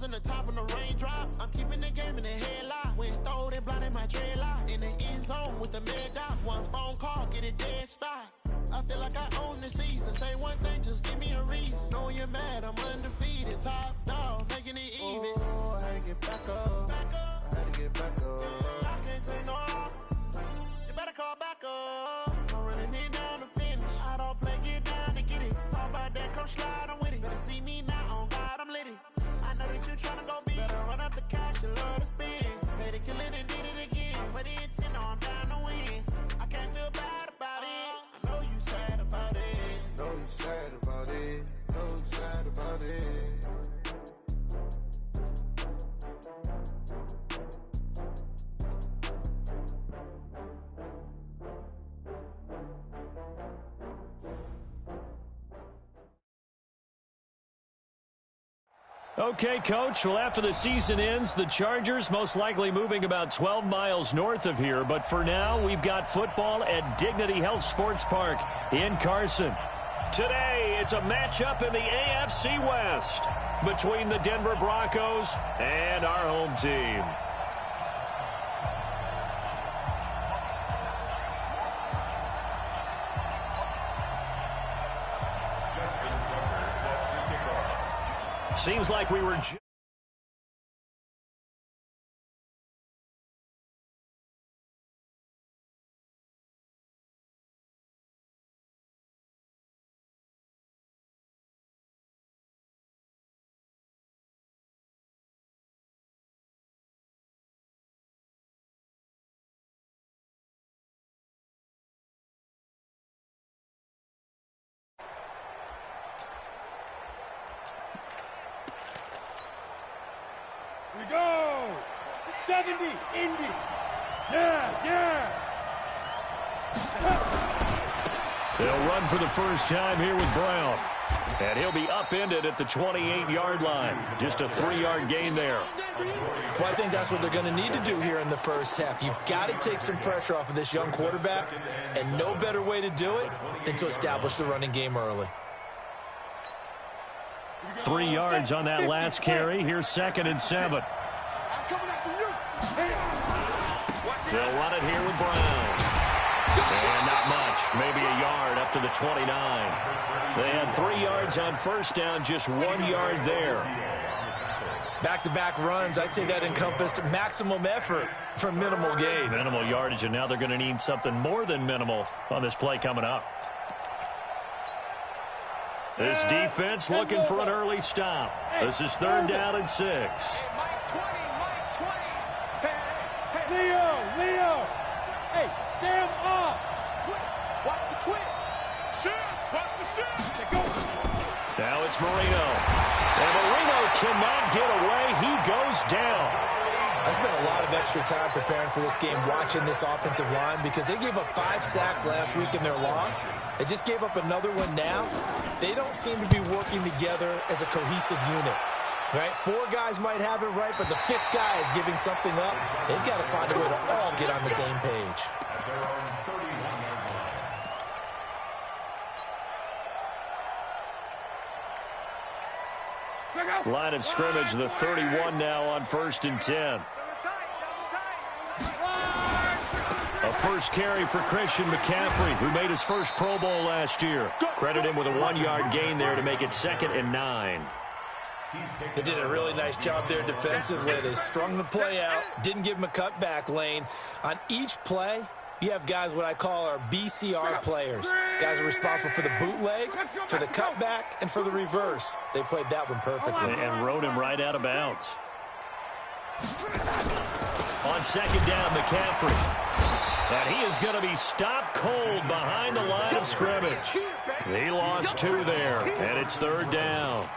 in the top of the raindrop. I'm keeping the game in the headlock. When throw it blind in my dreadlock. In the end zone with the mid dot. One phone call, get it dead stop. I feel like I own the season. Say one thing, just give me a reason. Knowing you're mad, I'm undefeated. Top dog, making it even. Oh, I had to get back up. I had to get back up. I can't take no off. You better call back up. I'm running it down to finish. I don't play, get down to get it. Talk about that, come slide, I'm with it. Better see me now, on God, I'm lit it. I know that you're trying to go big. Better run up the cash, you love to spend. Made it, kill it, and did it again. But the intent, no, I'm down to win. I can't feel bad about it. I know you sad about it. Know you sad about it. Know you sad about it. Okay, Coach. Well, after the season ends, the Chargers most likely moving about 12 miles north of here. But for now, we've got football at Dignity Health Sports Park in Carson. Today, it's a matchup in the AFC West between the Denver Broncos and our home team. Seems like we were... We go! 70, Indy! Yeah! They'll run for the first time here with Brown. And he'll be upended at the 28-yard line. Just a 3-yard gain there. Well, I think that's what they're going to need to do here in the first half. You've got to take some pressure off of this young quarterback, and no better way to do it than to establish the running game early. 3 yards on that last carry. Here's 2nd and 7. They'll run it here with Brown. And not much. Maybe a yard up to the 29. They had 3 yards on first down, just 1 yard there. Back-to-back runs, I'd say that encompassed maximum effort for minimal gain. Minimal yardage, and now they're going to need something more than minimal on this play coming up. This defense looking for an early stop. This is 3rd down and 6. Leo! Hey, Sam off! Watch the twist. Watch the shoot! Now it's Marino. And Marino cannot get away. He goes down. I spent a lot of extra time preparing for this game, watching this offensive line, because they gave up 5 sacks last week in their loss. They just gave up another one now. They don't seem to be working together as a cohesive unit. Right? 4 guys might have it right, but the 5th guy is giving something up. They've got to find a way to all get on the same page. Line of scrimmage, the 31 now on 1st and 10. A first carry for Christian McCaffrey, who made his first Pro Bowl last year. Credit him with a 1-yard gain there to make it 2nd and 9. They did a really nice job there defensively. They strung the play out, didn't give him a cutback lane. On each play, you have guys what I call our BCR players. Guys are responsible for the bootleg, for the cutback, and for the reverse. They played that one perfectly. And rode him right out of bounds. On 2nd down, McCaffrey. And he is going to be stopped cold behind the line of scrimmage. He lost 2 there, and it's 3rd down.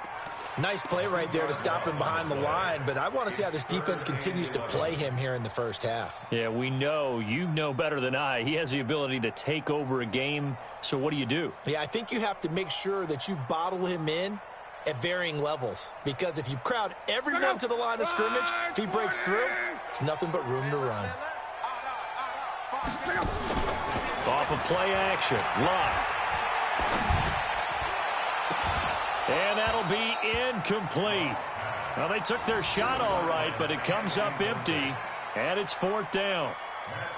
Nice play right there to stop him behind the line, but I want to see how this defense continues to play him here in the first half. Yeah, we know. You know better than I. He has the ability to take over a game, so what do? Yeah, I think you have to make sure that you bottle him in at varying levels, because if you crowd everyone to the line of scrimmage, if he breaks through, it's nothing but room to run. Off of play action, Love. And that'll be incomplete. Well, they took their shot all right, but it comes up empty, and it's 4th down.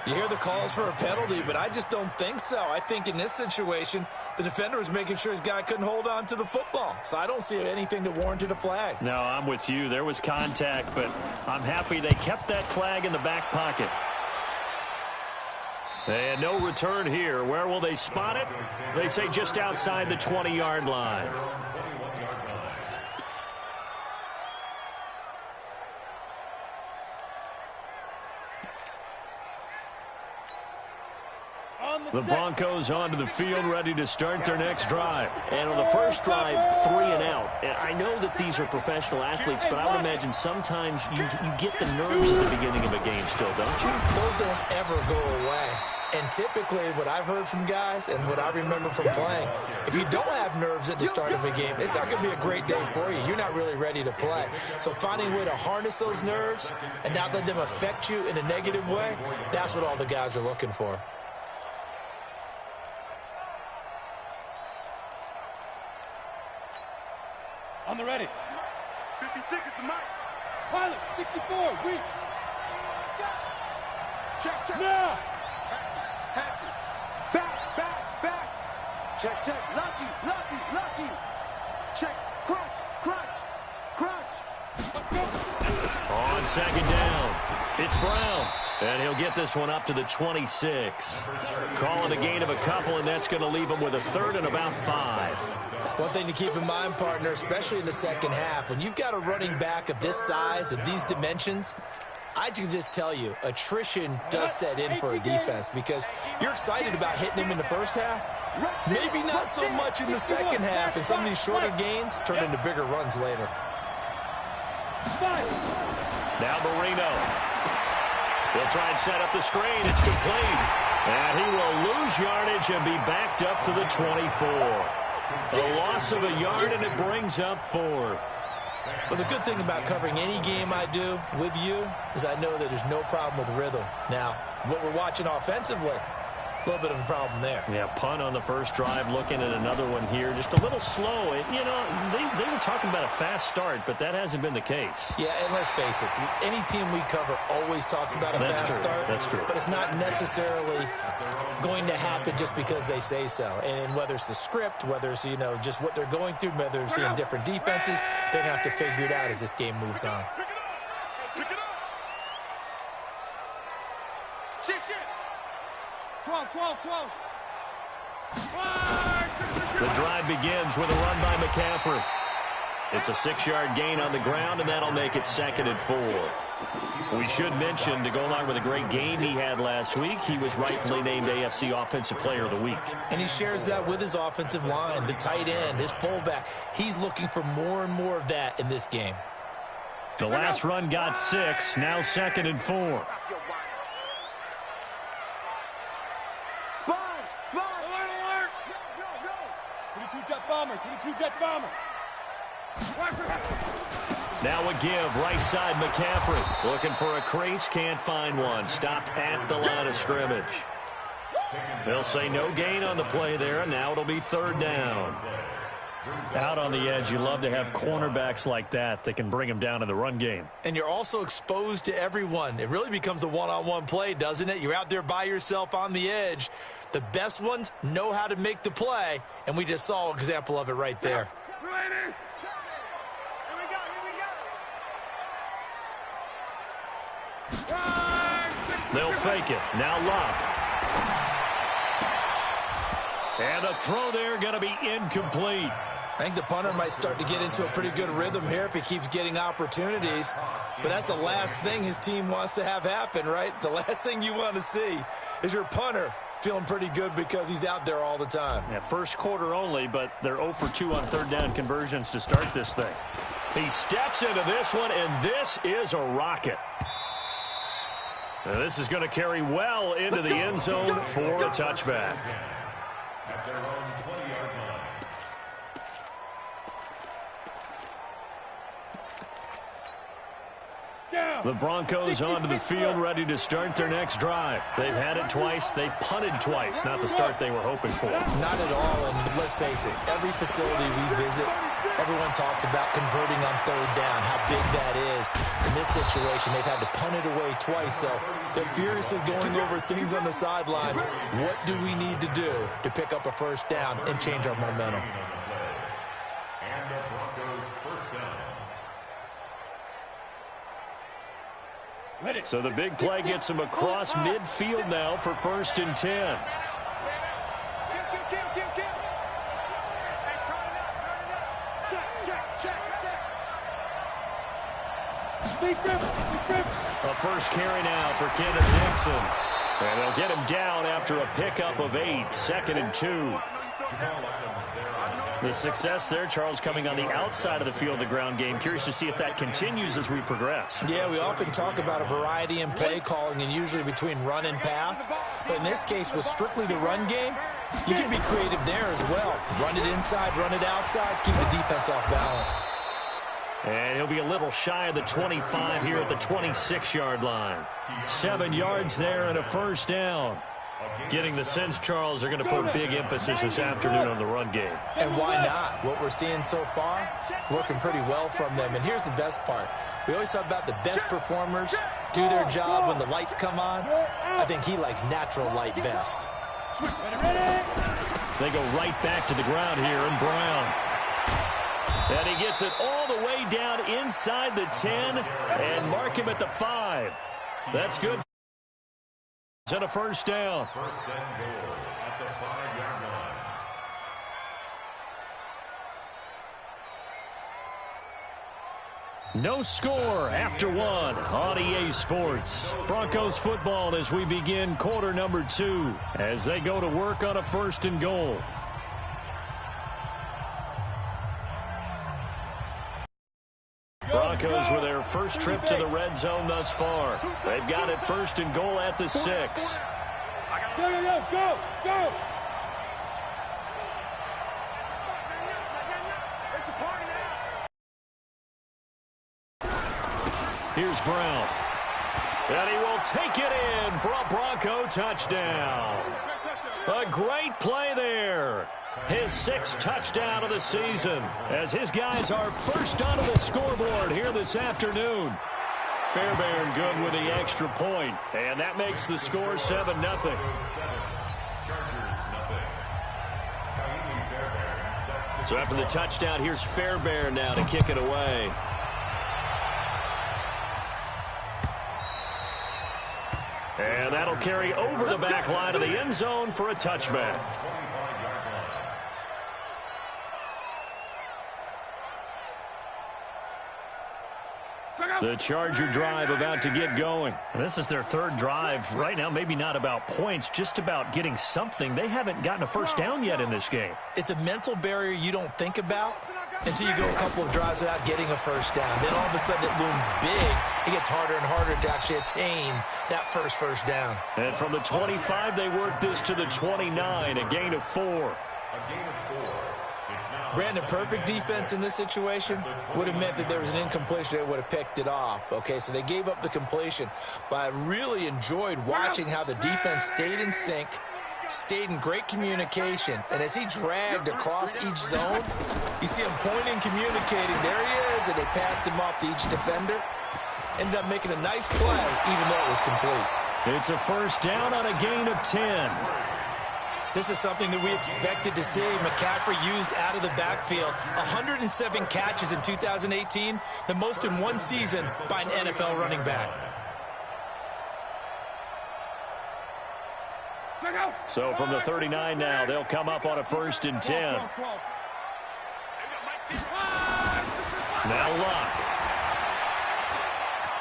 You hear the calls for a penalty, but I just don't think so. I think in this situation, the defender was making sure his guy couldn't hold on to the football. So I don't see anything that warranted a flag. No, I'm with you. There was contact, but I'm happy they kept that flag in the back pocket. And no return here. Where will they spot it? They say just outside the 20-yard line. The Broncos onto the field, ready to start their next drive. And on the first drive, 3 and out. And I know that these are professional athletes, but I would imagine sometimes you get the nerves at the beginning of a game still, don't you? Those don't ever go away. And typically, what I've heard from guys and what I remember from playing, if you don't have nerves at the start of a game, it's not going to be a great day for you. You're not really ready to play. So finding a way to harness those nerves and not let them affect you in a negative way, that's what all the guys are looking for. On the ready. 50 seconds to Mike. Pilot, 64, weak. Check. Now. Hatchet. Back. Check. Lucky. Check. Crunch. On 2nd down, it's Brown. And he'll get this one up to the 26. Call it a gain of a couple, and that's going to leave him with a 3rd and about 5. One thing to keep in mind, partner, especially in the second half, when you've got a running back of this size, of these dimensions, I can just tell you, attrition does set in for a defense because you're excited about hitting him in the first half. Maybe not so much in the second half, and some of these shorter gains turn into bigger runs later. Now Marino. He'll try and set up the screen. It's complete. And he will lose yardage and be backed up to the 24. A loss of a yard, and it brings up 4th. Well, the good thing about covering any game I do with you is I know that there's no problem with rhythm. Now, what we're watching offensively, a little bit of a problem there. Yeah, punt on the first drive, looking at another one here. Just a little slow. And, you know, they were talking about a fast start, but that hasn't been the case. Yeah, and let's face it, any team we cover always talks about a fast start. That's true. But it's not necessarily going to happen just because they say so. And whether it's the script, whether it's, you know, just what they're going through, whether they're seeing different defenses, they're going to have to figure it out as this game moves on. Pick it up. Shift. Quo. The drive begins with a run by McCaffrey. It's a 6-yard gain on the ground, and that'll make it 2nd and 4. We should mention, to go along with a great game he had last week, he was rightfully named AFC Offensive Player of the Week. And he shares that with his offensive line, the tight end, his fullback. He's looking for more and more of that in this game. The last run got 6, now 2nd and 4. Alert. 22-jet bomber. Now a give, right side McCaffrey. Looking for a crease, can't find one. Stopped at the line of scrimmage. They'll say no gain on the play there, and now it'll be 3rd down. Out on the edge, you love to have cornerbacks like that can bring them down in the run game. And you're also exposed to everyone. It really becomes a one-on-one play, doesn't it? You're out there by yourself on the edge. The best ones know how to make the play, and we just saw an example of it right there. They'll fake it. Now Locke. And the throw there going to be incomplete. I think the punter might start to get into a pretty good rhythm here if he keeps getting opportunities. But that's the last thing his team wants to have happen, right? The last thing you want to see is your punter feeling pretty good because he's out there all the time. Yeah, first quarter only, but they're 0 for 2 on 3rd down conversions to start this thing. He steps into this one, and this is a rocket. Now this is going to carry well into the end zone for a touchback. The Broncos onto the field, ready to start their next drive. They've had it twice. They've punted twice. Not the start they were hoping for. Not at all, and let's face it, every facility we visit, everyone talks about converting on 3rd down, how big is. In this situation, they've had to punt it away twice, so they're furiously going over things on the sidelines. What do we need to do to pick up a first down and change our momentum? And the Broncos first down. So the big play gets him across midfield now for 1st and 10. A first carry now for Kendon Dixon. And they'll get him down after a pickup of 8, 2nd and 2. The success there, Charles, coming on the outside of the field of the ground game. Curious to see if that continues as we progress. Yeah, we often talk about a variety in play calling and usually between run and pass. But in this case, with strictly the run game, you can be creative there as well. Run it inside, run it outside, keep the defense off balance. And he'll be a little shy of the 25 here at the 26-yard line. 7 yards there and a first down. Getting the sense, Charles, they're going to put big emphasis this afternoon on the run game. And why not? What we're seeing so far, working pretty well from them. And here's the best part. We always talk about the best performers do their job when the lights come on. I think he likes natural light best. They go right back to the ground here, and Brown. And he gets it all the way down inside the 10 and mark him at the 5. That's good. And a first down. First and goal at the 5-yard line. No score after 1 on EA Sports. Broncos football as we begin quarter number 2 as they go to work on a 1st and goal. Broncos with their first trip to the red zone thus far. They've got it 1st and goal at the 6. Go! Here's Brown. And he will take it in for a Bronco touchdown. A great play there. His 6th touchdown of the season as his guys are first onto the scoreboard here this afternoon. Fairbairn good with the extra point, and that makes the score 7-0. So after the touchdown, here's Fairbairn now to kick it away. And that'll carry over the back line of the end zone for a touchback. The Charger drive about to get going. This is their 3rd drive. Right now, maybe not about points, just about getting something. They haven't gotten a first down yet in this game. It's a mental barrier you don't think about until you go a couple of drives without getting a first down. Then all of a sudden it looms big. It gets harder and harder to actually attain that first down. And from the 25, they work this to the 29, a gain of 4. A gain of 4. Brandon, perfect defense in this situation would have meant that there was an incompletion. They would have picked it off. Okay, so they gave up the completion. But I really enjoyed watching how the defense stayed in sync, stayed in great communication. And as he dragged across each zone, you see him pointing, communicating. There he is, and they passed him off to each defender. Ended up making a nice play, even though it was complete. It's a first down on a gain of 10. This is something that we expected to see. McCaffrey used out of the backfield. 107 catches in 2018, the most in one season by an NFL running back. So from the 39 now, they'll come up on a 1st and 10. Now Luck.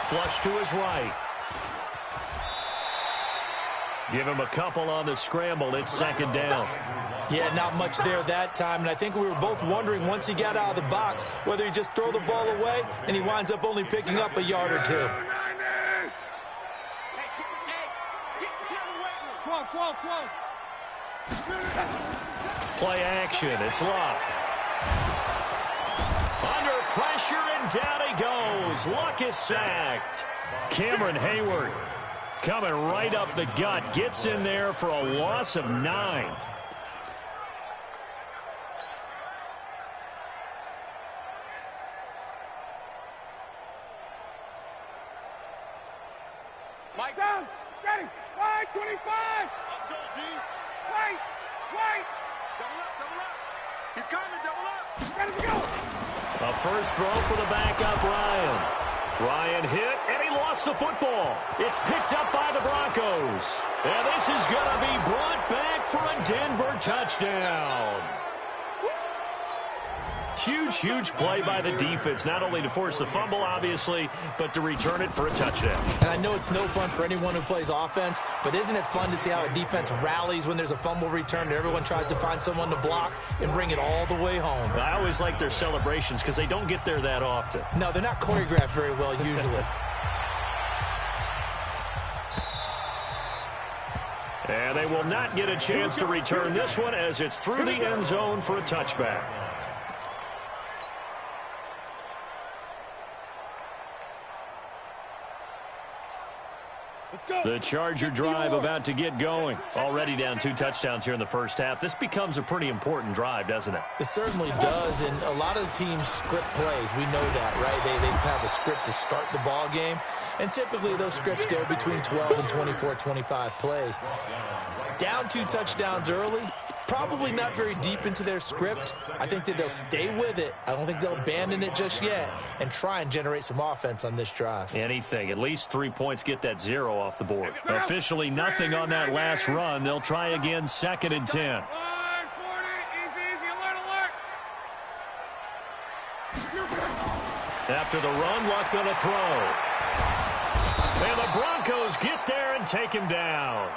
Flush to his right. Give him a couple on the scramble. It's 2nd down. Yeah, not much there that time. And I think we were both wondering once he got out of the box whether he'd just throw the ball away and he winds up only picking up a yard or 2. Play action. It's Luck. Under pressure and down he goes. Luck is sacked. Cameron Hayward coming right up the gut. Gets in there for a loss of 9. Mike. Down. Ready. Line 25. Let's go, D. Right. Right. Double up, double up. He's coming, double up. Ready to go. A first throw for the backup, Ryan. Ryan hit, and he lost the football. It's picked up by the Broncos. And this is going to be brought back for a Denver touchdown. Huge play by the defense, not only to force the fumble, obviously, but to return it for a touchdown. And I know it's no fun for anyone who plays offense, but isn't it fun to see how a defense rallies when there's a fumble return and everyone tries to find someone to block and bring it all the way home? I always like their celebrations because they don't get there that often. No, they're not choreographed very well usually. And they will not get a chance to return this one as it's through the end zone for a touchback. The Charger drive about to get going. Already down 2 touchdowns here in the first half. This becomes a pretty important drive, doesn't it? It certainly does, and a lot of the teams script plays. We know that, right? They have a script to start the ball game, and typically those scripts go between 12 and 24, 25 plays. Down 2 touchdowns early, probably not very deep into their script. I think that they'll stay with it. I don't think they'll abandon it just yet and try and generate some offense on this drive. Anything. At least 3 points, get that 0 off the board. Officially nothing on that last run. They'll try again, 2nd and 10. After the run, Luck going to throw. And the Broncos get there and take him down.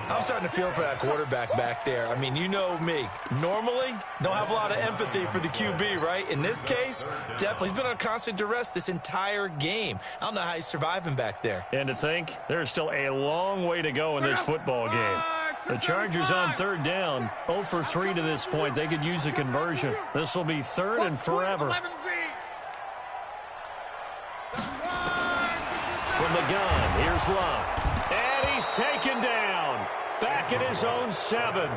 I'm starting to feel for that quarterback back there. I mean, you know me. Normally, don't have a lot of empathy for the QB, right? In this case, definitely. He's been on constant duress this entire game. I don't know how he's surviving back there. And to think, there's still a long way to go in this football game. The Chargers on 3rd down, 0 for 3 to this point. They could use a conversion. This will be 3rd and forever. From the gun, here's Luck. And he's taken down. Back at his own 7.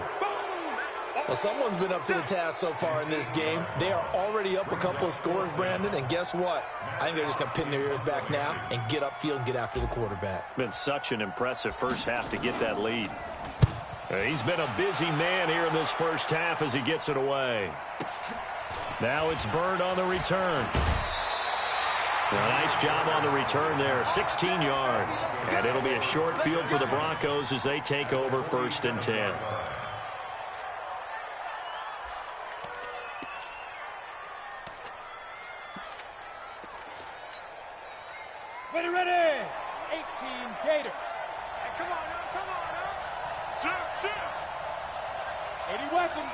Well, someone's been up to the task so far in this game. They are already up a couple of scores, Brandon, and guess what? I think they're just going to pin their ears back now and get upfield and get after the quarterback. Been such an impressive first half to get that lead. He's been a busy man here in this first half as he gets it away. Now it's Bird on the return. A nice job on the return there, 16 yards. And it'll be a short field for the Broncos as they take over 1st and 10. Ready. 18 Gator. Hey, come on now. Shoot. 80 weapon.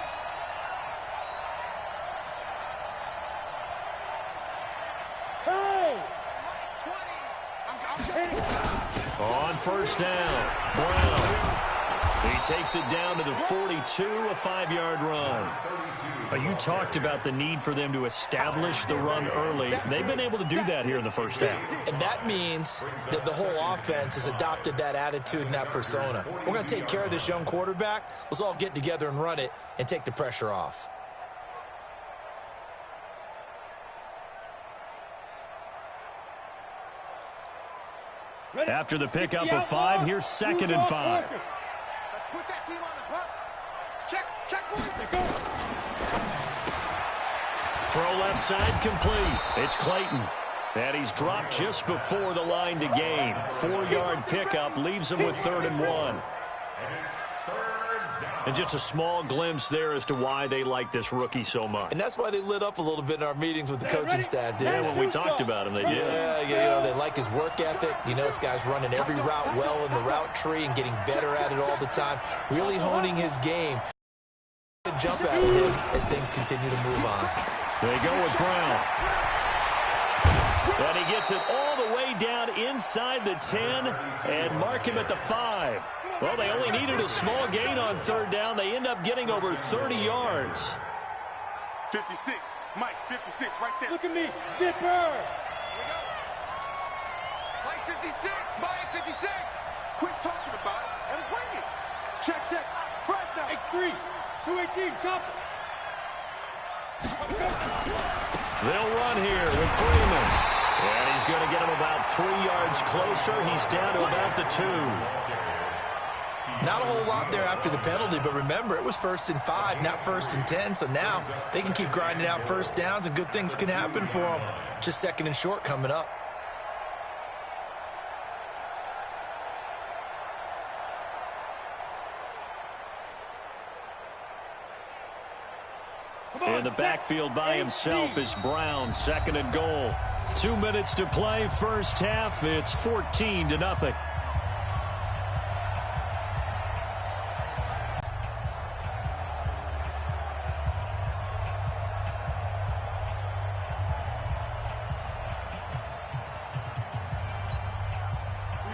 On 1st down, Brown. He takes it down to the 42, a 5-yard run. You talked about the need for them to establish the run early. They've been able to do that here in the first half. And that means that the whole offense has adopted that attitude and that persona. We're going to take care of this young quarterback. Let's all get together and run it and take the pressure off. After the pickup of 5, here's 2nd and 5. Let's put that team on the bus. Check for it. Throw left side complete. It's Clayton. And he's dropped just before the line to gain. 4-yard pickup leaves him with 3rd and 1. And just a small glimpse there as to why they like this rookie so much. And that's why they lit up a little bit in our meetings with the coaching staff, dude. Yeah, when we talked about him, they did. Yeah, you know, they like his work ethic. You know, this guy's running every route well in the route tree and getting better at it all the time. Really honing his game. Good jump out of him as things continue to move on. They go with Brown. And he gets it all the way down inside the 10 and mark him at the 5. Well, they only needed a small gain on 3rd down. They end up getting over 30 yards. 56. Mike, 56 right there. Look at me. Zipper. Mike, 56. Mike, 56. Quit talking about it and bring it. Check. Fresh now. X3. 218. Chop. They'll run here with Freeman. And he's going to get him about 3 yards closer. He's down to about the 2. Not a whole lot there after the penalty, but remember, it was 1st and 5, not 1st and 10, so now they can keep grinding out first downs, and good things can happen for them. Just 2nd and short coming up. In the backfield by himself is Brown, 2nd and goal. 2 minutes to play, first half. It's 14-0.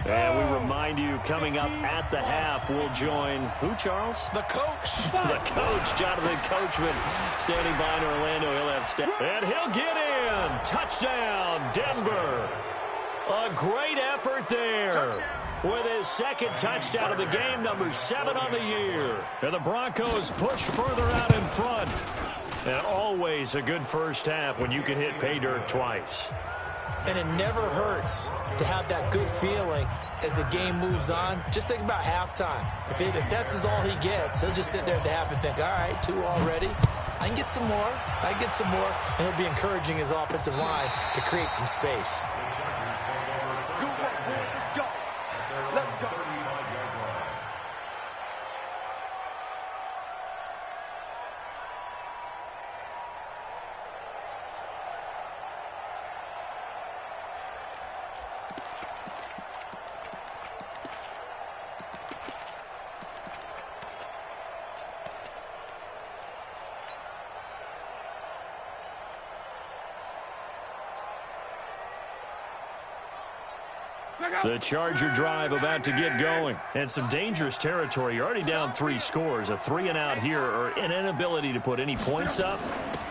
And we remind you, coming up at the half, we'll join who, Charles? The coach. The coach, Jonathan Coachman, standing by in Orlando. He'll have and he'll get in. Touchdown, Denver. A great effort there with his 2nd touchdown of the game, number 7 on the year. And the Broncos push further out in front. And always a good first half when you can hit pay dirt twice. And it never hurts to have that good feeling as the game moves on. Just think about halftime. If that's all he gets, he'll just sit there at the half and think, all right, 2 already. I can get some more. I can get some more. And he'll be encouraging his offensive line to create some space. Good work, boys. Let's go. Let's go. The Charger drive about to get going. And some dangerous territory. You're already down 3 scores. A 3-and-out here or an inability to put any points up.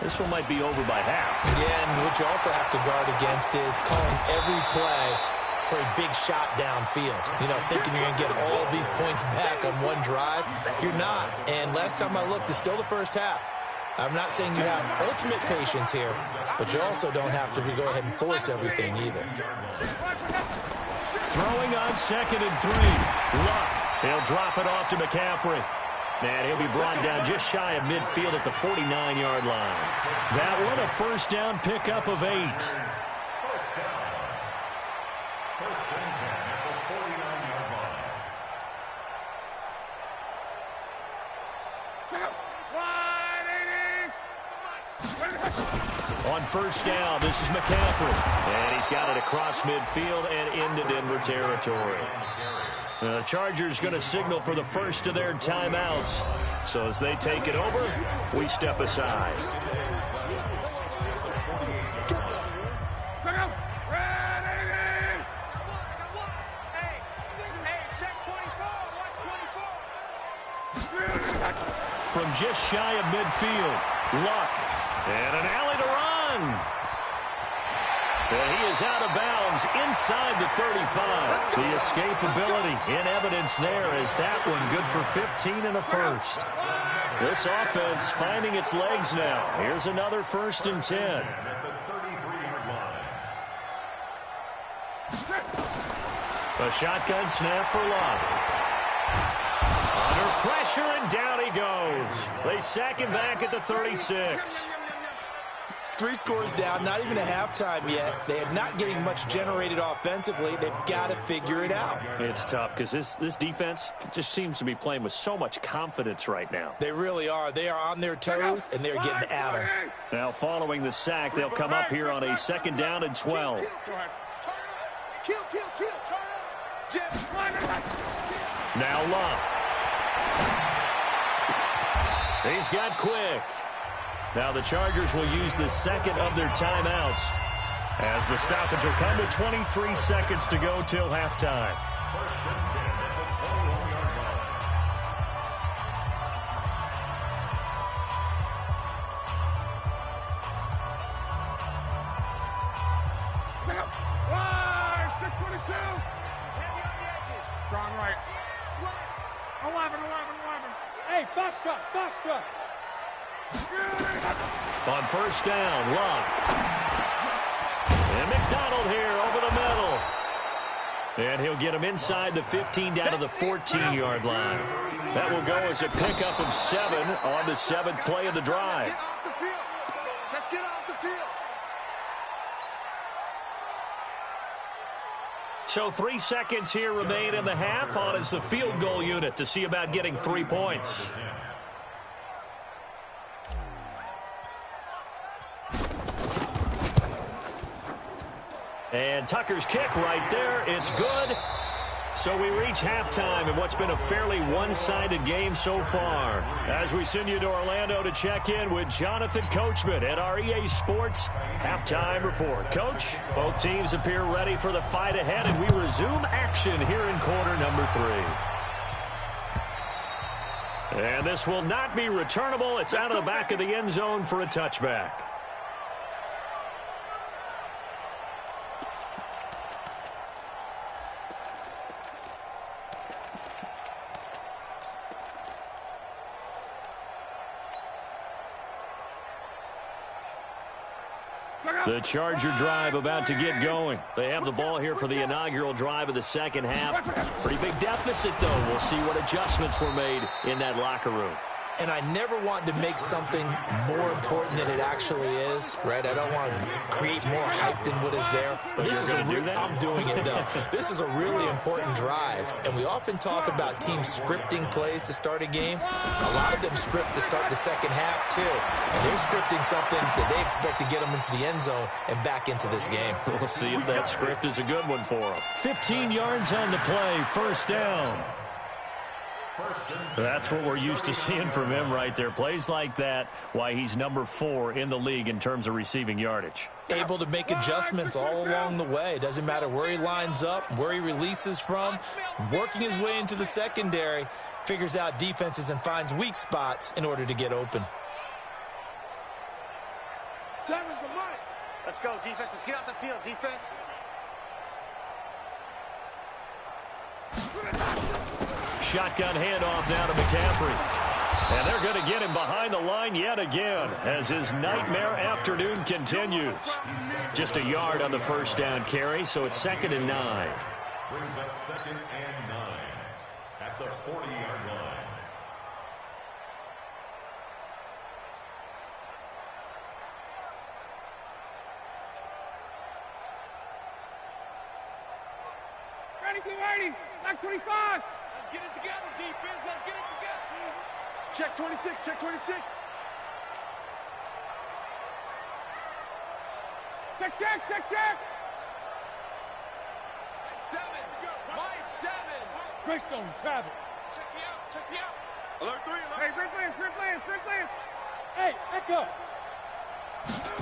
This one might be over by half. Yeah, and what you also have to guard against is calling every play for a big shot downfield. You know, thinking you're going to get all these points back on one drive. You're not. And last time I looked, it's still the first half. I'm not saying you have ultimate patience here, but you also don't have to go ahead and force everything either. Throwing on 2nd and 3. Luck. He'll drop it off to McCaffrey. And he'll be brought down just shy of midfield at the 49-yard line. That one a first down pickup of 8. First down. First and 10 at the 49-yard line. On first down, this is McCaffrey. And he's got it across midfield and into Denver territory. The Chargers going to signal for the first of their timeouts. So as they take it over, we step aside. From just shy of midfield, Luck. And an alley to run. And he is out of bounds inside the 35. The escapability in evidence there as that one good for 15 and a first. This offense finding its legs now. Here's another 1st and 10. A shotgun snap for Luck. Under pressure and down he goes. They sack him back at the 36. 3 scores down, not even a halftime yet. They are not getting much generated offensively. They've got to figure it out. It's tough because this defense just seems to be playing with so much confidence right now. They really are. They are on their toes, and they're getting at them. Now, following the sack, they'll come up here on a 2nd down and 12. Now Luck. He's got Quick. Now the Chargers will use the 2nd of their timeouts as the stoppage will come with 23 seconds to go till halftime. First and 10 at the 21-yard line. Wide, 622. Strong right. 11. Hey, Foxtrot. On first down, Luck. And McDonald here over the And he'll get him inside the 15 down to the 14-yard line. That will go as a pickup of 7 on the 7th play of the drive. Get off the field. Let's get off the field. So 3 seconds here remain in the half on as the field goal unit to see about getting 3 points. And Tucker's kick right there. It's good. So we reach halftime in what's been a fairly one-sided game so far. As we send you to Orlando to check in with Jonathan Coachman at our EA Sports Halftime Report. Coach, both teams appear ready for the fight ahead, and we resume action here in quarter number 3. And this will not be returnable. It's out of the back of the end zone for a touchback. The Charger drive about to get going. They have the ball here for the inaugural drive of the second half. Pretty big deficit, though. We'll see what adjustments were made in that locker room. And I never want to make something more important than it actually is, right? I don't want to create more hype than what is there. But this is I'm doing it, though. This is a really important drive. And we often talk about teams scripting plays to start a game. A lot of them script to start the second half, too. And they're scripting something that they expect to get them into the end zone and back into this game. We'll see if that script is a good one for them. 15 yards on the play, first down. That's what we're used to seeing from him right there. Plays like that, why he's number 4 in the league in terms of receiving yardage. Able to make adjustments all along the way. Doesn't matter where he lines up, where he releases from. Working his way into the secondary, figures out defenses and finds weak spots in order to get open. Let's go, defense. Let's get off the field, defense. Shotgun handoff now to McCaffrey. And they're going to get him behind the line yet again as his nightmare afternoon continues. Just a yard on the first down carry, so it's 2nd and 9. Brings up 2nd and 9 at the 40-yard line. Ready, back 25. Let's get it together, defense. Let's get it together. Check 26, check 26. Check. Mike 7. Greystone, travel. Check me out. Alert 3, alert. Hey, Sprint Lance. Hey, Echo.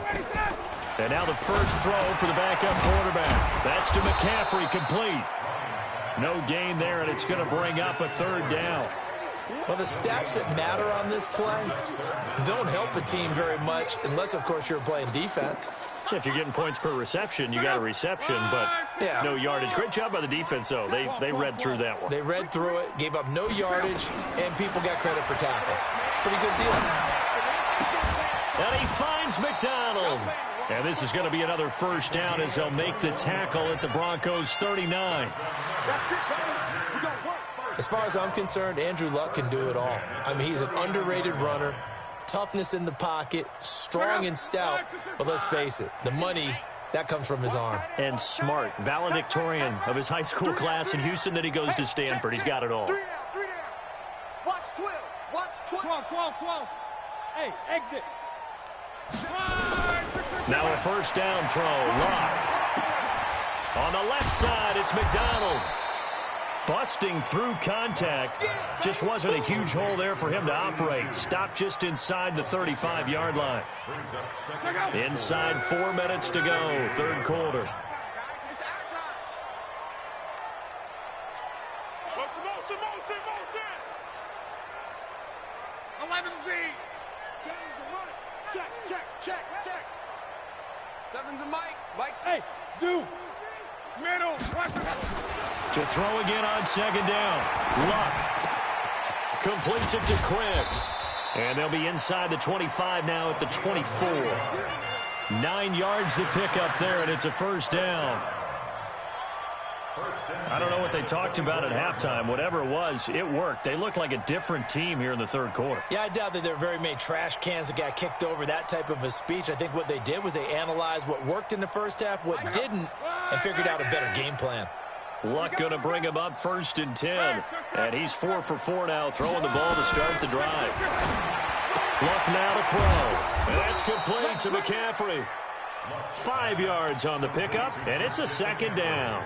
Ready, set. And now the first throw for the backup quarterback. That's to McCaffrey, complete. No gain there, and it's going to bring up a 3rd down. Well, the stats that matter on this play don't help a team very much unless, of course, you're playing defense. If you're getting points per reception, you got a reception, but no yardage. Great job by the defense, though. They read through that one. They read through it, gave up no yardage, and people got credit for tackles. Pretty good deal. And he finds McDonald. And this is going to be another first down as they'll make the tackle at the Broncos' 39. As far as I'm concerned, Andrew Luck can do it all. I mean, he's an underrated runner, toughness in the pocket, strong and stout. But let's face it, the money, that comes from his arm. And smart, valedictorian of his high school class in Houston, then he goes to Stanford. He's got it all. 3 down. Watch 12. 12. Hey, exit. Now a first down throw. Luck. On the left side, it's McDonald. Busting through contact. Just wasn't a huge hole there for him to operate. Stopped just inside the 35-yard line. Inside 4 minutes to go, 3rd quarter. Motion. 11Z. 10's a Mike. Check. 7's a Mike. Mike's. Hey, Zoo. Middle. To throw again on 2nd down. Luck completes it to Quinn. And they'll be inside the 25 now at the 24. 9 yards to pick up there, and it's a first down. I don't know what they talked about at halftime. Whatever it was, it worked. They looked like a different team here in the third quarter. Yeah, I doubt that there were very many trash cans that got kicked over, that type of a speech. I think what they did was they analyzed what worked in the first half, what didn't, and figured out a better game plan. Luck going to bring him up 1st and 10. And he's 4 for 4 now, throwing the ball to start the drive. Luck now to throw. And that's complete to McCaffrey. 5 yards on the pickup, and it's a 2nd down.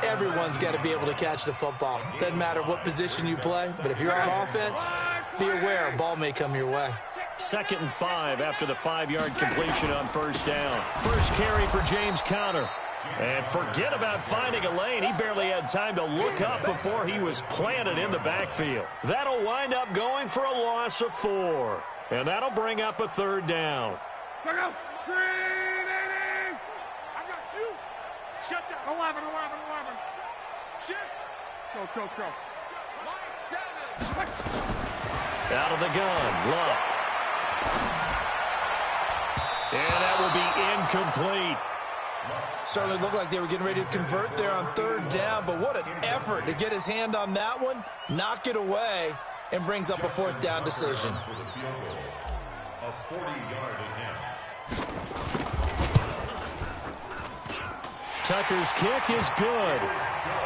Everyone's got to be able to catch the football. Doesn't matter what position you play, but if you're on offense, be aware a ball may come your way. 2nd and 5 after the 5-yard completion on 1st down. First carry for James Conner. And forget about finding a lane. He barely had time to look up before he was planted in the backfield. That'll wind up going for a loss of 4. And that'll bring up a 3rd down. Check out. I got you. Shut down. 11. Shift. Go. Mike 7. Out of the gun. Luck. And that will be incomplete. Certainly looked like they were getting ready to convert there on 3rd down, but what an effort to get his hand on that one, knock it away, and brings up a 4th down decision. A 40-yard attempt. Tucker's kick is good.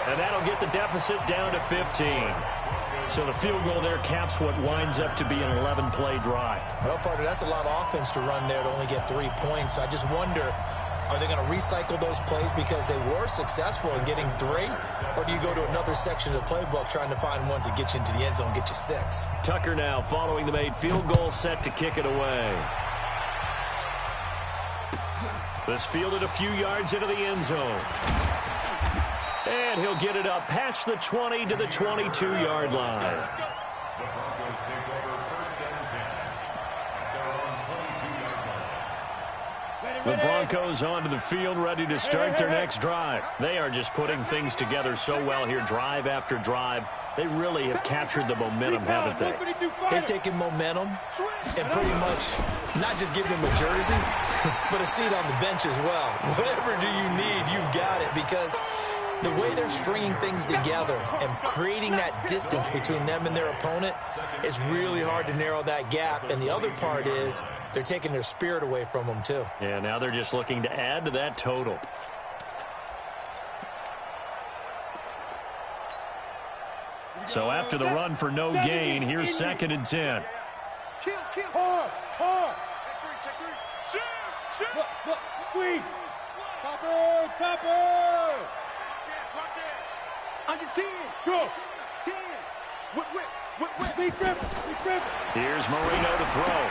And that'll get the deficit down to 15. So the field goal there caps what winds up to be an 11-play drive. Well, partner, that's a lot of offense to run there to only get 3 points. So I just wonder, are they going to recycle those plays because they were successful in getting 3? Or do you go to another section of the playbook trying to find ones that get you into the end zone, get you 6? Tucker now following the made field goal, set to kick it away. This fielded a few yards into the end zone. And he'll get it up past the 20 to the 22-yard line. The Broncos take over 1st and 10 at their own 22-yard line. The Broncos onto the field, ready to start their next drive. They are just putting things together so well here, drive after drive. They really have captured the momentum, haven't they? They've taken momentum and pretty much not just giving them a jersey, but a seat on the bench as well. Whatever do you need, you've got it, because the way they're stringing things together and creating that distance between them and their opponent, it's really hard to narrow that gap. And the other part is they're taking their spirit away from them, too. Yeah, now they're just looking to add to that total. So after the run for no gain, here's 2nd and 10. Kill. Check 3. Shoot. Look. Squeeze. Topper. Under 10. Go. 10. Whip. Big grip. Here's Marino to throw.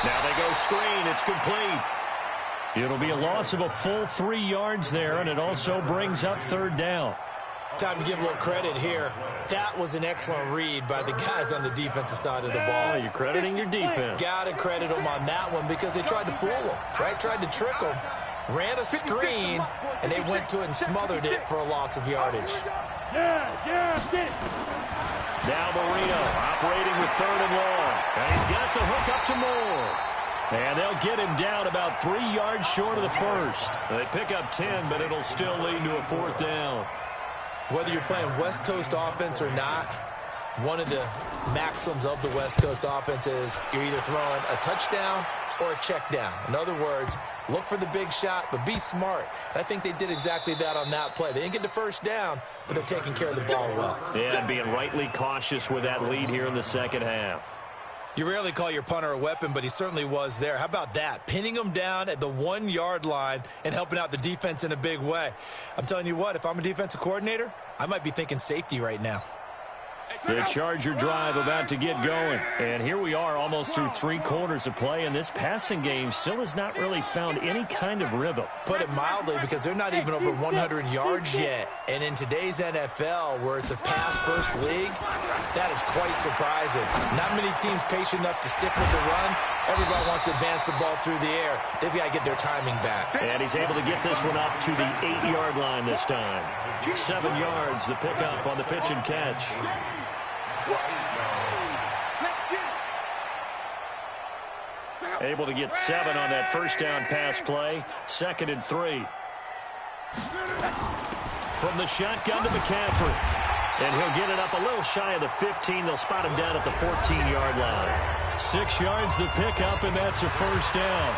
Now they go screen. It's complete. It'll be a loss of a full 3 yards there, and it also brings up 3rd down. Time to give a little credit here. That was an excellent read by the guys on the defensive side of the ball. Oh, you're crediting your defense. Got to credit them on that one because they tried to fool them, right? Tried to trick them. Ran a screen, and they went to it and smothered it for a loss of yardage. Yeah, get it. Now Marino operating with 3rd and long. And he's got the hook up to Moore. And they'll get him down about 3 yards short of the first. They pick up 10, but it'll still lead to a 4th down. Whether you're playing West Coast offense or not, one of the maxims of the West Coast offense is you're either throwing a touchdown or a check down. In other words, look for the big shot, but be smart. And I think they did exactly that on that play. They didn't get the 1st down, but they're taking care of the ball well. Yeah, being rightly cautious with that lead here in the 2nd half. You rarely call your punter a weapon, but he certainly was there. How about that? Pinning him down at the 1-yard line and helping out the defense in a big way. I'm telling you what, if I'm a defensive coordinator, I might be thinking safety right now. The Charger drive about to get going. And here we are almost through 3 quarters of play, and this passing game still has not really found any kind of rhythm. Put it mildly, because they're not even over 100 yards yet. And in today's NFL, where it's a pass-first league, that is quite surprising. Not many teams patient enough to stick with the run. Everybody wants to advance the ball through the air. They've got to get their timing back. And he's able to get this one up to the 8-yard line this time. 7 yards, the pickup on the pitch and catch. Able to get 7 on that 1st down pass play. 2nd and 3. From the shotgun to McCaffrey. And he'll get it up a little shy of the 15. They'll spot him down at the 14-yard line. 6 yards the pickup, and that's a first down.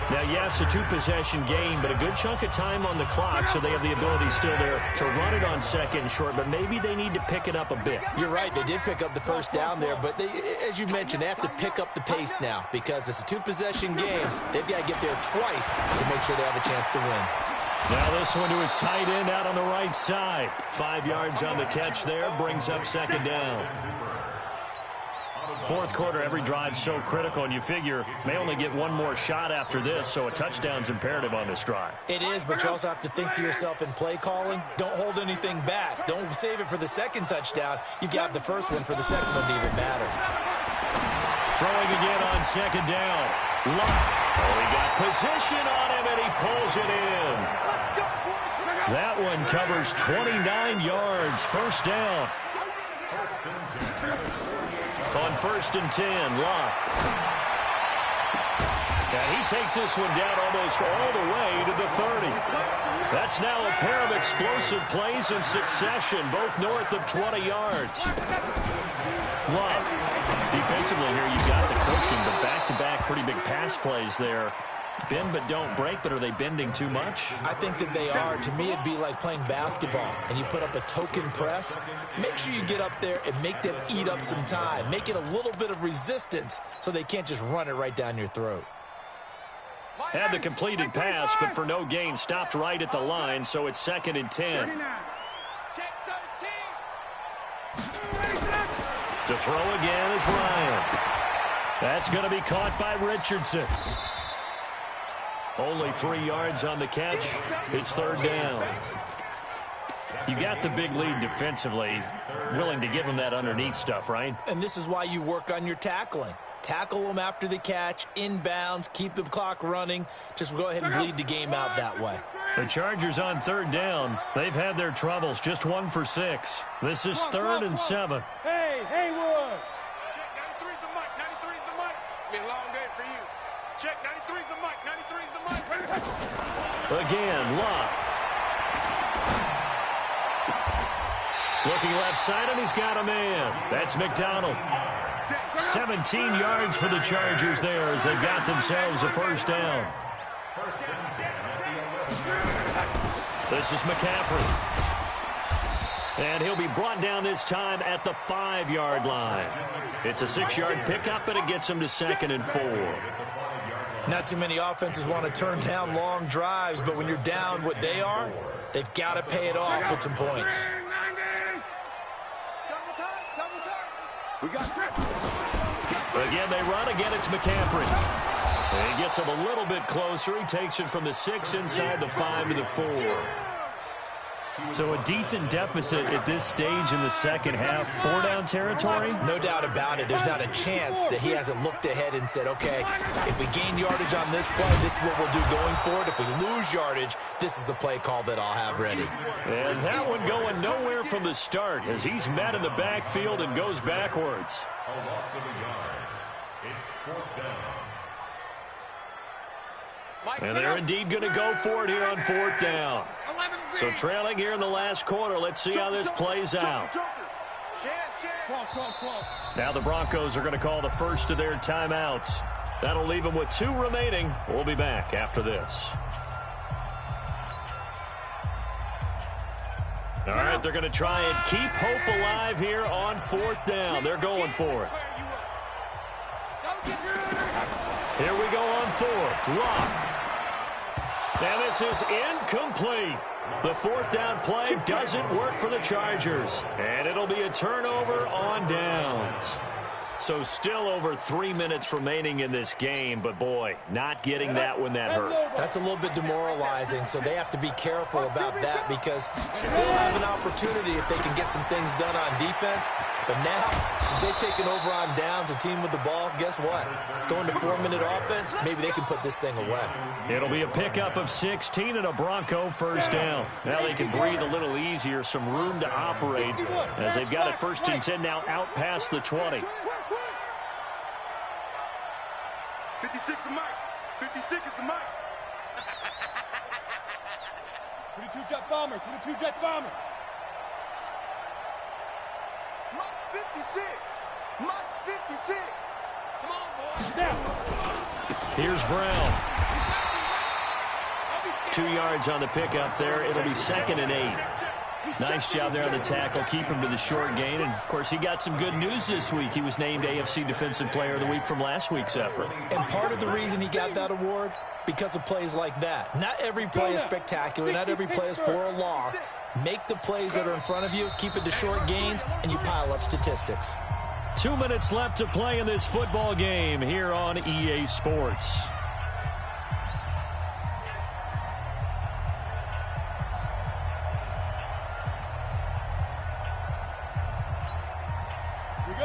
Now, yes, a two-possession game, but a good chunk of time on the clock, so they have the ability still there to run it on second and short, but maybe they need to pick it up a bit. You're right. They did pick up the first down there, but they, as you mentioned, they have to pick up the pace now because it's a two-possession game. They've got to get there twice to make sure they have a chance to win. Now this one to his tight end out on the right side. 5 yards on the catch there, brings up second down. Fourth quarter, every drive's so critical, and you figure may only get one more shot after this, so a touchdown's imperative on this drive. It is, but you also have to think to yourself in play calling, don't hold anything back. Don't save it for the second touchdown. You got the first one for the second one to even matter. Throwing again on second down. Luck. Oh, he got position on him, and he pulls it in. That one covers 29 yards. First down. On 1st and 10, Locke. And he takes this one down almost all the way to the 30. That's now a pair of explosive plays in succession, both north of 20 yards. Locke. Defensively here, you've got the cushion, but back-to-back pretty big pass plays there. Bend but don't break, but are they bending too much? I think that they are. To me, it'd be like playing basketball, and you put up a token press. Make sure you get up there and make them eat up some time. Make it a little bit of resistance so they can't just run it right down your throat. Had the completed pass, but for no gain, stopped right at the line, so it's 2nd and 10. To throw again is Ryan. That's going to be caught by Richardson. Only 3 yards on the catch. It's 3rd down. You got the big lead defensively. Willing to give them that underneath stuff, right? And this is why you work on your tackling. Tackle them after the catch, inbounds, keep the clock running. Just go ahead and bleed the game out that way. The Chargers on 3rd down. They've had their troubles. Just 1 for 6. This is 3rd and 7. Hey, Haywood. Check 93's the mic. 93's the mic. It's been a long day for you. Check 93's the mic. 93's the mic. Again, Locke. Looking left side, and he's got a man. That's McDonald. 17 yards for the Chargers there as they've got themselves a first down. This is McCaffrey. And he'll be brought down this time at the 5-yard line. It's a 6-yard pickup, and it gets him to 2nd and 4. Not too many offenses want to turn down long drives, but when you're down what they are, they've got to pay it off with some points. Again, they run. Again, it's McCaffrey. And he gets him a little bit closer. He takes it from the 6 inside the 5 to the 4. So a decent deficit at this stage in the second half. 4-down territory? No doubt about it. There's not a chance that he hasn't looked ahead and said, okay, if we gain yardage on this play, this is what we'll do going forward. If we lose yardage, this is the play call that I'll have ready. And that one going nowhere from the start as he's met in the backfield and goes backwards. A loss of a yard. It's 4th down. And they're indeed going to go for it here on 4th down. So trailing here in the last quarter. Let's see how this plays out. Now the Broncos are going to call the first of their timeouts. That'll leave them with 2 remaining. We'll be back after this. All right, they're going to try and keep hope alive here on 4th down. They're going for it. Here we go on 4th. Lock. And this is incomplete. The 4th down play doesn't work for the Chargers. And it'll be a turnover on downs. So still over 3 minutes remaining in this game, but boy, not getting that when that hurt. That's a little bit demoralizing, so they have to be careful about that because still have an opportunity if they can get some things done on defense. But now, since they've taken over on downs, a team with the ball, guess what? Going to 4-minute offense, maybe they can put this thing away. It'll be a pickup of 16 and a Bronco first down. Now they can breathe a little easier, some room to operate as they've got it 1st and 10 now out past the 20. 56 the mic. 56 is the mic. 22 jet bomber, 22 jet bomber. Mike 56. Mike's 56. Come on, boys. Now. Here's Brown. 2 yards on the pickup there. It'll be 2nd and 8. Nice job there on the tackle. Keep him to the short gain. And, of course, he got some good news this week. He was named AFC Defensive Player of the Week from last week's effort. And part of the reason he got that award, because of plays like that. Not every play is spectacular. Not every play is for a loss. Make the plays that are in front of you, keep it to short gains, and you pile up statistics. 2 minutes left to play in this football game here on EA Sports.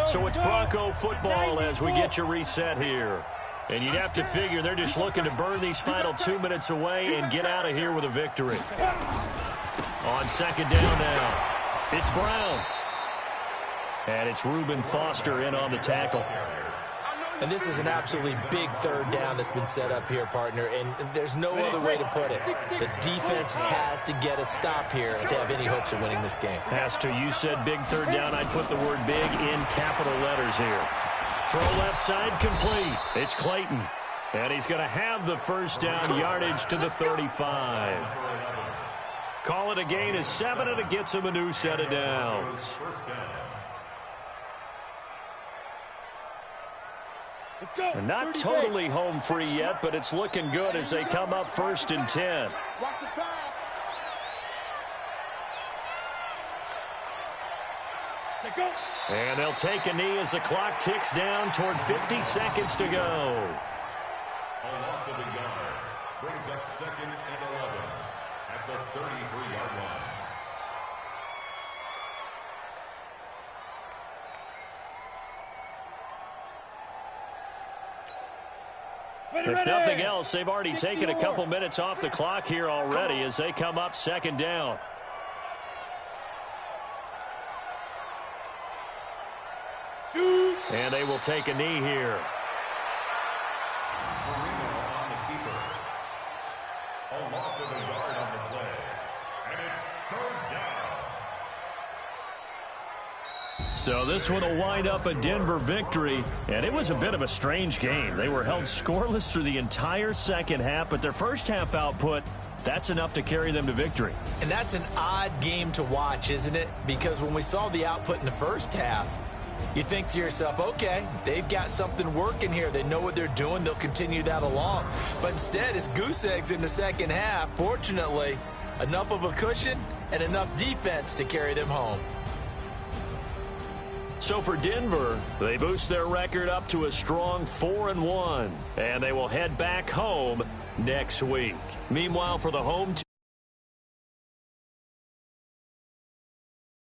So it's Bronco football as we get you reset here. And you'd have to figure they're just looking to burn these final 2 minutes away and get out of here with a victory. On 2nd down now, it's Brown. And it's Reuben Foster in on the tackle. And this is an absolutely big 3rd down that's been set up here, partner, and there's no other way to put it. The defense has to get a stop here if they have any hopes of winning this game. Has to. You said big 3rd down. I'd put the word big in capital letters here. Throw left side complete. It's Clayton. And he's going to have the 1st down yardage to the 35. Call it a gain of 7, and it gets him a new set of downs. And not totally home free yet, but it's looking good as they come up 1st and 10. Watch the pass. And they'll take a knee as the clock ticks down toward 50 seconds to go. A loss of a yard brings up 2nd and 11 at the 33-yard line. If nothing else, they've already taken a couple minutes off the clock here already as they come up 2nd down. And they will take a knee here. Marino on the keeper. A loss of a yard on the play. And it's 3rd down. So this one will wind up a Denver victory, and it was a bit of a strange game. They were held scoreless through the entire 2nd half, but their 1st half output, that's enough to carry them to victory. And that's an odd game to watch, isn't it? Because when we saw the output in the 1st half, you think to yourself, okay, they've got something working here. They know what they're doing. They'll continue that along. But instead, it's goose eggs in the 2nd half. Fortunately, enough of a cushion and enough defense to carry them home. So for Denver, they boost their record up to a strong 4-1, and they will head back home next week. Meanwhile, for the home team,